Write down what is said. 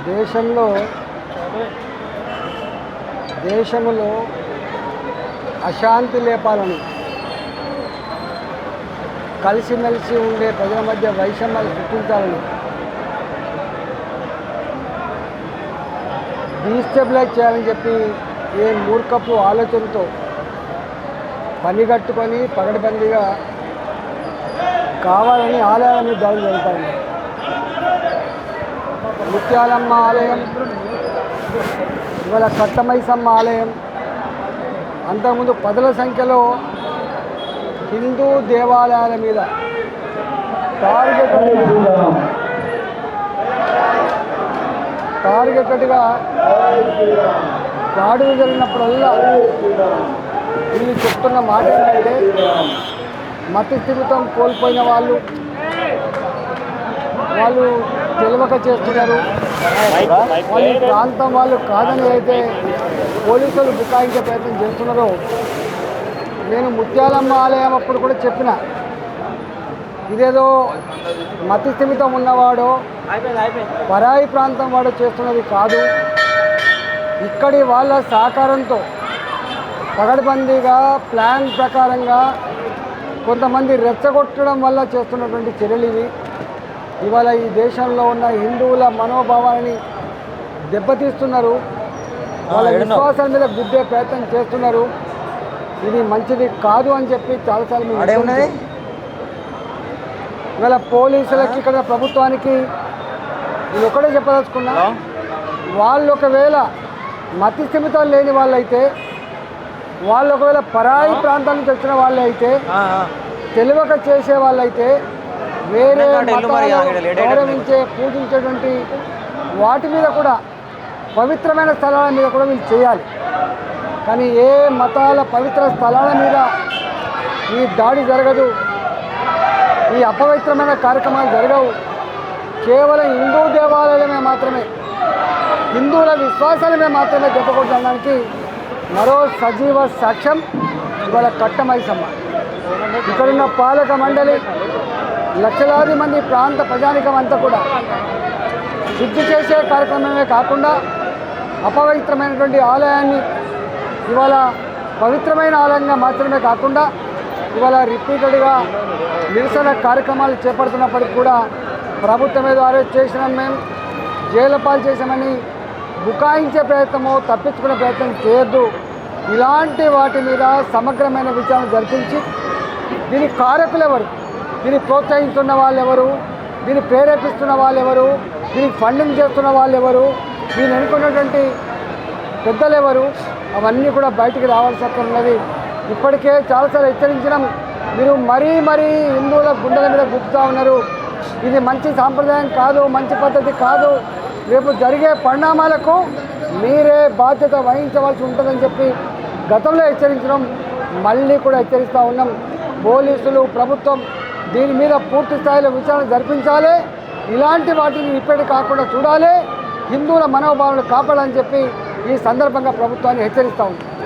దేశంలో అశాంతి లేపాలని, కలిసిమెలిసి ఉండే ప్రజల మధ్య వైషమ్యాలు సృష్టించాలని, డీస్టెబిలైజ్ చేయాలని చెప్పి ఏ మూర్ఖపు ఆలోచనతో పనిగట్టుకొని పగడబందీగా కావాలని ఆలయాల మీద దాడులు జరుగుతాయి. ముత్యాలమ్మ ఆలయం, ఇవాళ కట్టమైసమ్మ ఆలయం, అంతకుముందు పదుల సంఖ్యలో హిందూ దేవాలయాల మీద టార్గెటెడ్గా దాడులు జరిగినప్పుడల్లా వీళ్ళు చెప్తున్న మాట ఏంటంటే మత స్థిమితం కోల్పోయిన వాళ్ళు తెలియక చేస్తున్నారు, వాళ్ళ ప్రాంతం వాళ్ళు కాదని అయితే పోలీసులు బుకాయించే ప్రయత్నం చేస్తున్నారో, నేను ముత్యాలమ్మ ఆలయం అప్పుడు కూడా చెప్పిన, ఇదేదో మత స్థిమితం ఉన్నవాడో పరాయి ప్రాంతం వాడు చేస్తున్నది కాదు, ఇక్కడి వాళ్ళ సహకారంతో పగడబందీగా ప్లాన్ ప్రకారంగా కొంతమంది రెచ్చగొట్టడం వల్ల చేస్తున్నటువంటి చర్యలు ఇవి. ఇవాళ ఈ దేశంలో ఉన్న హిందువుల మనోభావాలని దెబ్బతీస్తున్నారు, వాళ్ళ విశ్వాసాల మీద గుద్దే ప్రయత్నం చేస్తున్నారు. ఇది మంచిది కాదు అని చెప్పి చాలాసార్లు ఇవాళ పోలీసులకి ఇక్కడ ప్రభుత్వానికి నేను ఒకటే చెప్పదలుచుకున్నా, వాళ్ళు ఒకవేళ మతి స్థిమితం లేని వాళ్ళైతే, వాళ్ళు ఒకవేళ పరాయి ప్రాంతం నుంచి వచ్చిన వాళ్ళు అయితే, తెలియక చేసే వాళ్ళైతే, వేరే గౌరవించే పూజించేటువంటి వాటి మీద కూడా, పవిత్రమైన స్థలాల మీద కూడా వీళ్ళు చేయాలి. కానీ ఏ మతాల పవిత్ర స్థలాల మీద ఈ దాడి జరగదు, ఈ అపవిత్రమైన కార్యక్రమాలు జరగవు. కేవలం హిందూ దేవాలయమే మాత్రమే, హిందువుల విశ్వాసాలమే మాత్రమే దెబ్బకొట్టడానికి మరో సజీవ సాక్ష్యం ఇవాళ కట్టమైసమ్మ. ఇక్కడున్న పాలక మండలి, లక్షలాది మంది ప్రాంత ప్రజానికం అంతా కూడా శుద్ధి చేసే కార్యక్రమమే కాకుండా అపవిత్రమైనటువంటి ఆలయాన్ని ఇవాళ పవిత్రమైన ఆలయంగా మాత్రమే కాకుండా ఇవాళ రిపీటెడ్గా నిరసన కార్యక్రమాలు చేపడుతున్నప్పటికీ కూడా ప్రభుత్వం ఏదో అరెస్ట్ చేసినాం, మేము జైలు పాలు చేసామని బుకాయించే ప్రయత్నమో తప్పించుకునే ప్రయత్నం చేయొద్దు. ఇలాంటి వాటి మీద సమగ్రమైన విచారణ జరిపించి దీని కారకులు ఎవరు, దీన్ని ప్రోత్సహిస్తున్న వాళ్ళు ఎవరు, దీన్ని ప్రేరేపిస్తున్న వాళ్ళు ఎవరు, దీనికి ఫండింగ్ చేస్తున్న వాళ్ళు ఎవరు, దీన్ని ఎన్నుకున్నటువంటి పెద్దలు ఎవరు, అవన్నీ కూడా బయటికి రావాల్సి ఉన్నది. ఇప్పటికే చాలాసార్లు హెచ్చరించినాం, మీరు మరీ హిందువుల గుండెల మీద గుప్తా ఉన్నారు, ఇది మంచి సాంప్రదాయం కాదు, మంచి పద్ధతి కాదు, రేపు జరిగే పరిణామాలకు మీరే బాధ్యత వహించవలసి ఉంటుందని చెప్పి గతంలో హెచ్చరించడం, మళ్ళీ కూడా హెచ్చరిస్తూ ఉన్నాం. పోలీసులు, ప్రభుత్వం దీని మీద పూర్తి స్థాయిలో విచారణ జరిపించాలి, ఇలాంటి వాటిని ఇప్పటి కాకుండా చూడాలి, హిందువుల మనోభావాలను కాపాడాలని చెప్పి ఈ సందర్భంగా ప్రభుత్వాన్ని హెచ్చరిస్తూ ఉంది.